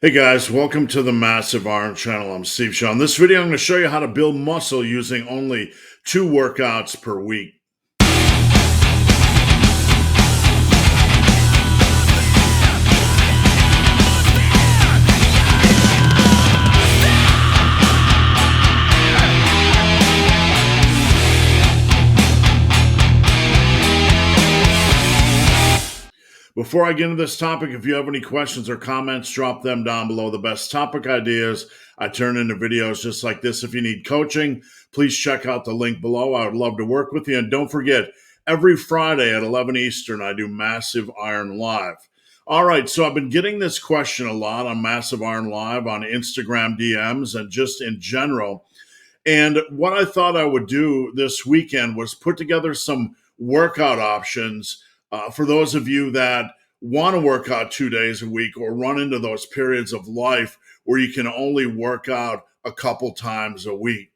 Hey guys, welcome to the Massive Iron Channel. I'm Steve Shaw. In this video, I'm going to show you how to build muscle using only 2 workouts per week. Before I get into this topic, if you have any questions or comments, drop them down below. The best topic ideas I turn into videos just like this. If you need coaching, please check out the link below. I would love to work with you. And don't forget, every Friday at 11 Eastern, I do Massive Iron Live. All right, so I've been getting this question a lot on Massive Iron Live, on Instagram DMs, and just in general. And what I thought I would do this weekend was put together some workout options for those of you that want to work out 2 days a week or run into those periods of life where you can only work out a couple times a week.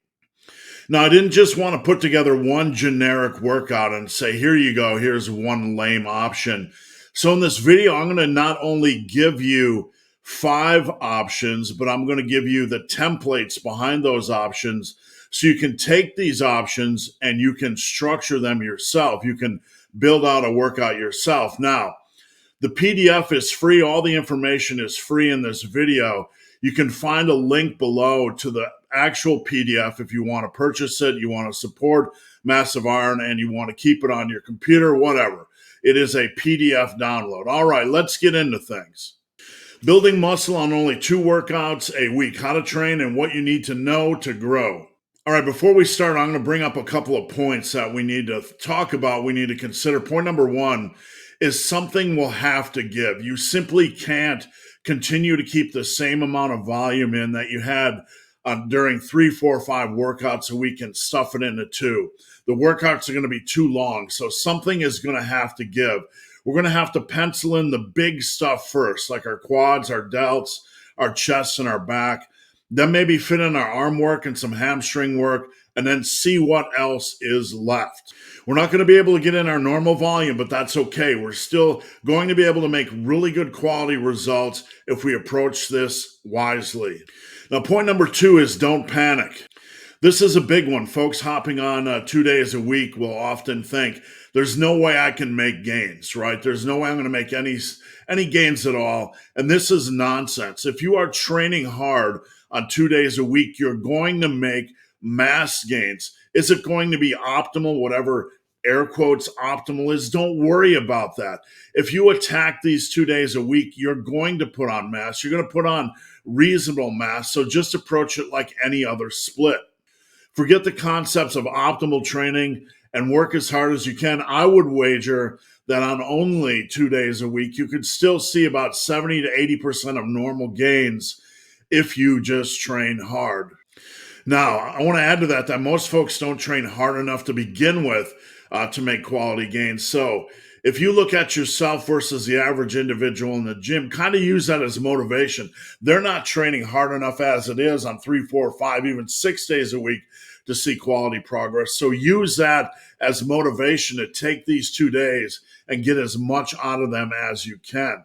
Now, I didn't just want to put together one generic workout and say, here you go, here's one lame option. So in this video, I'm going to not only give you 5 options, but I'm going to give you the templates behind those options so you can take these options and you can structure them yourself. You can build out a workout yourself. Now, the PDF is free. All the information is free in this video. You can find a link below to the actual PDF if you want to purchase it, you want to support Massive Iron, and you want to keep it on your computer, whatever. It is a PDF download. All right, let's get into things. Building muscle on only 2 workouts a week. How to train and what you need to know to grow. All right, before we start, I'm going to bring up a couple of points that we need to talk about, we need to consider. Point number 1 is something will have to give. You simply can't continue to keep the same amount of volume in that you had during 3, 4, 5 workouts a week and stuff it into 2. The workouts are going to be too long, so something is going to have to give. We're going to have to pencil in the big stuff first, like our quads, our delts, our chests, and our back. Then maybe fit in our arm work and some hamstring work, and then see what else is left. We're not going to be able to get in our normal volume, but that's okay. We're still going to be able to make really good quality results if we approach this wisely. Now, point number 2 is don't panic. This is a big one. Folks hopping on 2 days a week will often think, there's no way I can make gains, right? There's no way I'm going to make any gains at all. And this is nonsense. If you are training hard on 2 days a week, you're going to make mass gains. Is it going to be optimal? Whatever air quotes optimal is, don't worry about that. If you attack these 2 days a week, you're going to put on mass. You're going to put on reasonable mass. So just approach it like any other split. Forget the concepts of optimal training and work as hard as you can. I would wager that on only 2 days a week, you could still see about 70 to 80% of normal gains if you just train hard. Now, I want to add to that most folks don't train hard enough to begin with to make quality gains. So if you look at yourself versus the average individual in the gym, kind of use that as motivation. They're not training hard enough as it is on 3, 4, 5, even 6 days a week to see quality progress. So use that as motivation to take these 2 days and get as much out of them as you can.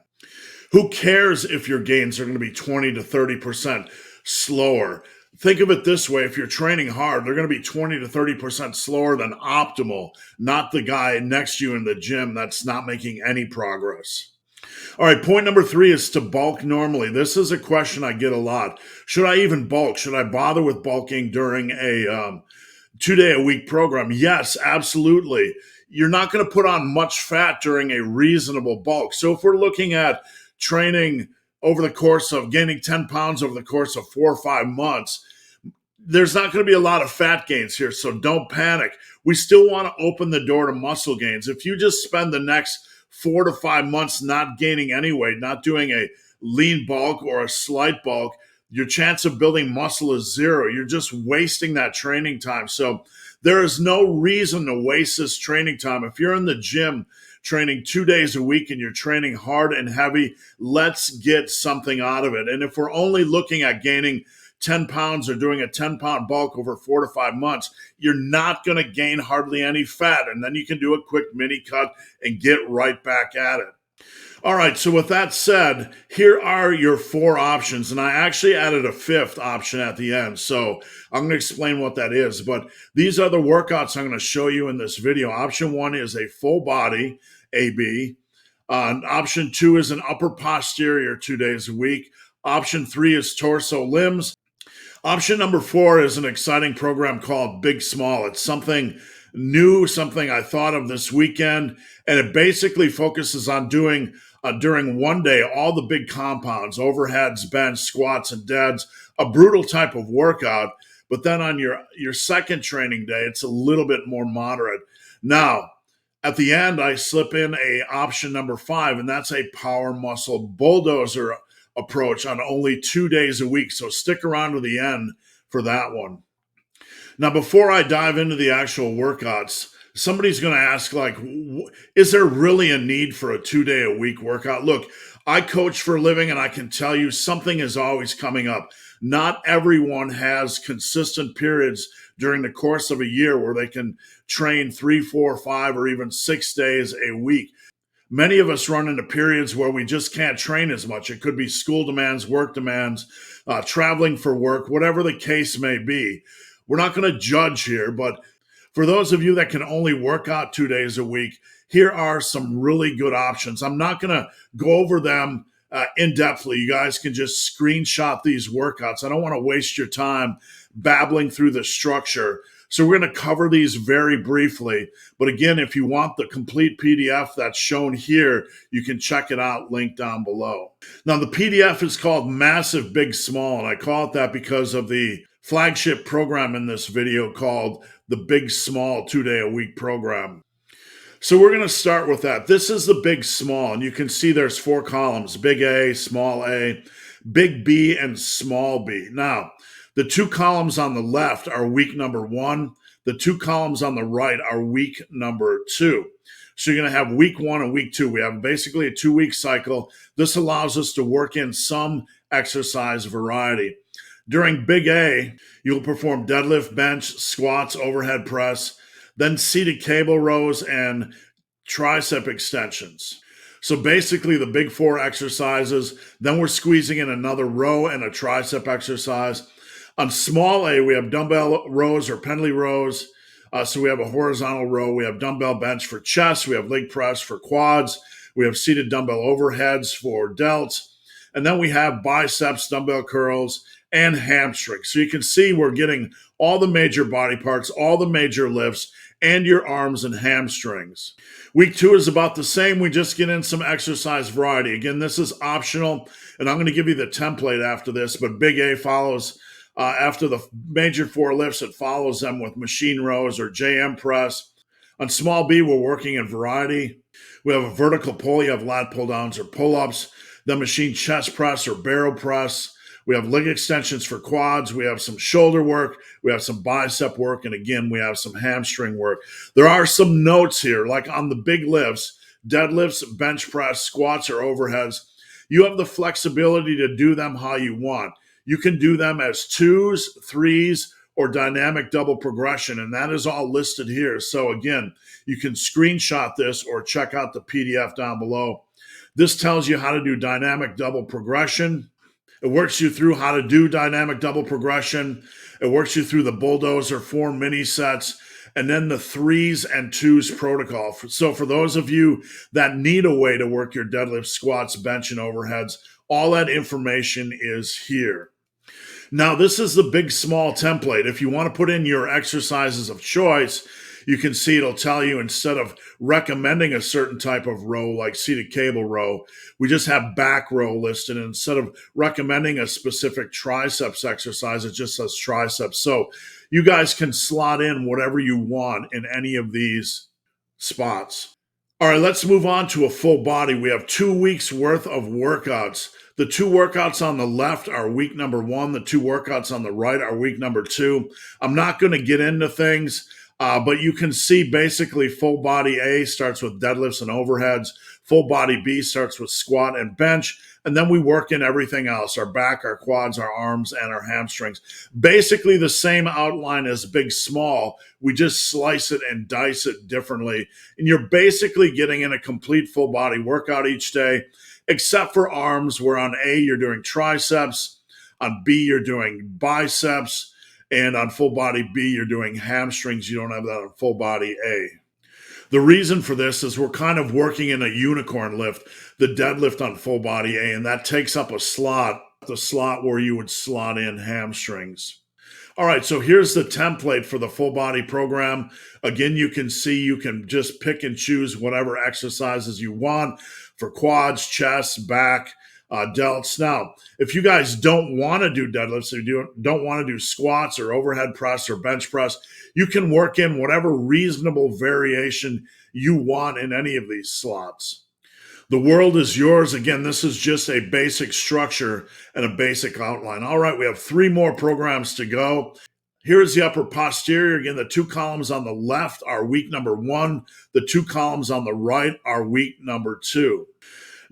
Who cares if your gains are going to be 20 to 30% slower? Think of it this way. If you're training hard, they're going to be 20 to 30% slower than optimal, not the guy next to you in the gym that's not making any progress. All right, point number 3 is to bulk normally. This is a question I get a lot. Should I even bulk? Should I bother with bulking during a 2-day-a-week program? Yes, absolutely. You're not going to put on much fat during a reasonable bulk. So if we're looking at training over the course of gaining 10 pounds over the course of 4 or 5 months, there's not going to be a lot of fat gains here, so don't panic. We still want to open the door to muscle gains. If you just spend the next 4 to 5 months not gaining any weight, not doing a lean bulk or a slight bulk, your chance of building muscle is 0. You're just wasting that training time. So there is no reason to waste this training time. If you're in the gym training 2 days a week and you're training hard and heavy, let's get something out of it. And if we're only looking at gaining 10 pounds or doing a 10-pound bulk over 4 to 5 months, you're not going to gain hardly any fat. And then you can do a quick mini cut and get right back at it. All right, so with that said, here are your four options, and I actually added a fifth option at the end. So I'm going to explain what that is, but these are the workouts I'm going to show you in this video. Option one is a full body AB. Option two is an upper posterior 2 days a week. Option three is torso limbs. Option number four is an exciting program called Big Small. It's something new, something I thought of this weekend, and it basically focuses on doing during one day all the big compounds, overheads, bench, squats, and deads, a brutal type of workout. But then on your second training day, it's a little bit more moderate. Now, at the end, I slip in a option number five, and that's a power muscle bulldozer approach on only 2 days a week. So stick around to the end for that one. Now, before I dive into the actual workouts, somebody's going to ask, like, is there really a need for a 2-day-a-week workout? Look, I coach for a living, and I can tell you something is always coming up. Not everyone has consistent periods during the course of a year where they can train 3, 4, 5, or even 6 days a week. Many of us run into periods where we just can't train as much. It could be school demands, work demands, traveling for work, whatever the case may be. We're not going to judge here, but for those of you that can only work out 2 days a week, here are some really good options. I'm not going to go over them in-depthly. You guys can just screenshot these workouts. I don't want to waste your time babbling through the structure. So we're going to cover these very briefly. But again, if you want the complete PDF that's shown here, you can check it out, link down below. Now, the PDF is called Massive Big Small, and I call it that because of the flagship program in this video called the Big Small 2-day-a-week program. So we're going to start with that. This is the Big Small, and you can see there's 4 columns, Big A, Small A, Big B, and Small B. Now, the 2 columns on the left are week number 1. The 2 columns on the right are week number 2. So you're going to have week 1 and week 2. We have basically a 2-week cycle. This allows us to work in some exercise variety. During Big A, you'll perform deadlift, bench, squats, overhead press, then seated cable rows and tricep extensions. So basically the big 4 exercises. Then we're squeezing in another row and a tricep exercise. On Small A, we have dumbbell rows or pendlay rows. So we have a horizontal row. We have dumbbell bench for chest. We have leg press for quads. We have seated dumbbell overheads for delts. And then we have biceps, dumbbell curls, and hamstrings. So you can see we're getting all the major body parts, all the major lifts, and your arms and hamstrings. Week 2 is about the same. We just get in some exercise variety. Again, this is optional, and I'm going to give you the template after this, but Big A follows after the major 4 lifts, it follows them with machine rows or JM press. On Small B, we're working in variety. We have a vertical pull. You have lat pull downs or pull-ups, then machine chest press or barrel press. We have leg extensions for quads. We have some shoulder work. We have some bicep work. And again, we have some hamstring work. There are some notes here, like on the big lifts, deadlifts, bench press, squats, or overheads. You have the flexibility to do them how you want. You can do them as 2s, 3s, or dynamic double progression, and that is all listed here. So again, you can screenshot this or check out the PDF down below. This tells you how to do dynamic double progression. It works you through how to do dynamic double progression. It works you through the bulldozer 4 mini sets, and then the 3s and 2s protocol. So for those of you that need a way to work your deadlift, squats, bench, and overheads, all that information is here. Now, this is the Big Small template. If you want to put in your exercises of choice, you can see it'll tell you instead of recommending a certain type of row like seated cable row, we just have back row listed. And instead of recommending a specific triceps exercise, it just says triceps. So you guys can slot in whatever you want in any of these spots. All right, let's move on to a full body. We have 2 weeks worth of workouts. The 2 workouts on the left are week number 1. The 2 workouts on the right are week number 2. I'm not going to get into things. But you can see basically full body A starts with deadlifts and overheads. Full body B starts with squat and bench. And then we work in everything else, our back, our quads, our arms, and our hamstrings. Basically the same outline as big, small. We just slice it and dice it differently. And you're basically getting in a complete full body workout each day, except for arms, where on A, you're doing triceps. On B, you're doing biceps. And on full body B, you're doing hamstrings. You don't have that on full body A. The reason for this is we're kind of working in a unicorn lift, the deadlift on full body A, and that takes up a slot, the slot where you would slot in hamstrings. All right, so here's the template for the full body program. Again, you can see you can just pick and choose whatever exercises you want for quads, chest, back, delts. Now, if you guys don't want to do deadlifts, if you don't want to do squats or overhead press or bench press, you can work in whatever reasonable variation you want in any of these slots. The world is yours. Again, this is just a basic structure and a basic outline. All right, we have 3 more programs to go. Here's the upper posterior. Again, the 2 columns on the left are week number 1. The 2 columns on the right are week number 2.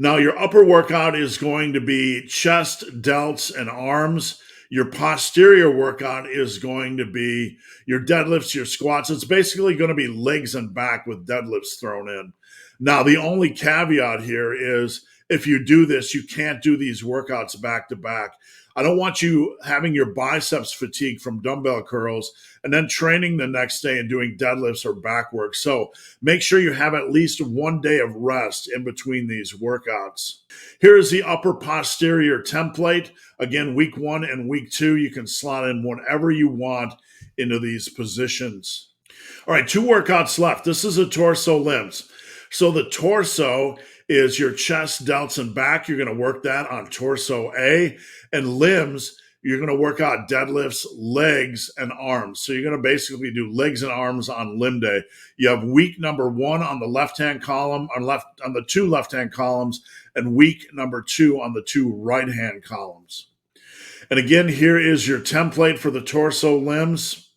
Now, your upper workout is going to be chest, delts, and arms. Your posterior workout is going to be your deadlifts, your squats. It's basically going to be legs and back with deadlifts thrown in. Now, the only caveat here is if you do this, you can't do these workouts back to back. I don't want you having your biceps fatigue from dumbbell curls and then training the next day and doing deadlifts or back work. So make sure you have at least 1 day of rest in between these workouts. Here is the upper posterior template. Again, week 1 and week 2, you can slot in whatever you want into these positions. All right, 2 workouts left. This is a torso limbs. So the torso is your chest, delts, and back. You're going to work that on torso A. And limbs, you're going to work out deadlifts, legs, and arms. So you're going to basically do legs and arms on limb day. You have week number 1 on the left-hand column, on the 2 left-hand columns, and week number 2 on the 2 right-hand columns. And again, here is your template for the torso limbs.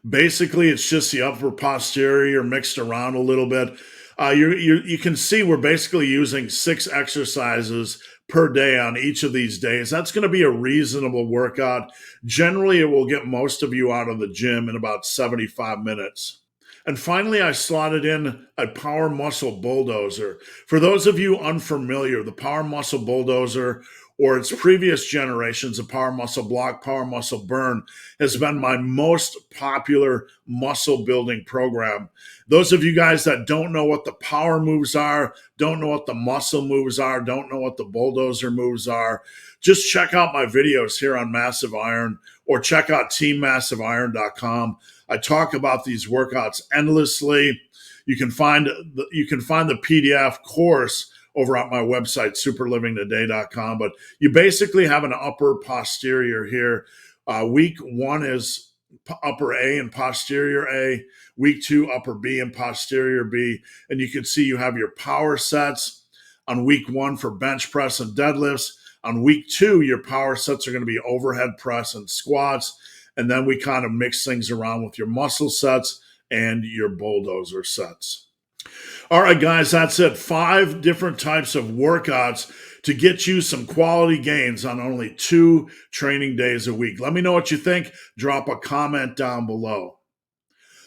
Basically, it's just the upper posterior mixed around a little bit. You can see we're basically using 6 exercises per day on each of these days. That's going to be a reasonable workout. Generally, it will get most of you out of the gym in about 75 minutes. And finally, I slotted in a power muscle bulldozer. For those of you unfamiliar, the power muscle bulldozer or its previous generations of power muscle block, power muscle burn has been my most popular muscle building program. Those of you guys that don't know what the power moves are, don't know what the muscle moves are, don't know what the bulldozer moves are, just check out my videos here on Massive Iron or check out teammassiveiron.com. I talk about these workouts endlessly. You can find the PDF course over at my website, superlivingtoday.com. But you basically have an upper posterior here. Week 1 is upper A and posterior A. Week 2, upper B and posterior B. And you can see you have your power sets on week 1 for bench press and deadlifts. On week 2, your power sets are going to be overhead press and squats. And then we kind of mix things around with your muscle sets and your bulldozer sets. All right, guys, that's it. 5 different types of workouts to get you some quality gains on only 2 training days a week. Let me know what you think. Drop a comment down below.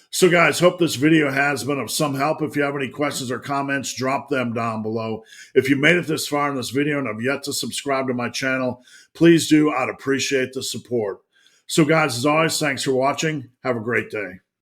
So, guys, hope this video has been of some help. If you have any questions or comments, drop them down below. If you made it this far in this video and have yet to subscribe to my channel, please do. I'd appreciate the support. So, guys, as always, thanks for watching. Have a great day.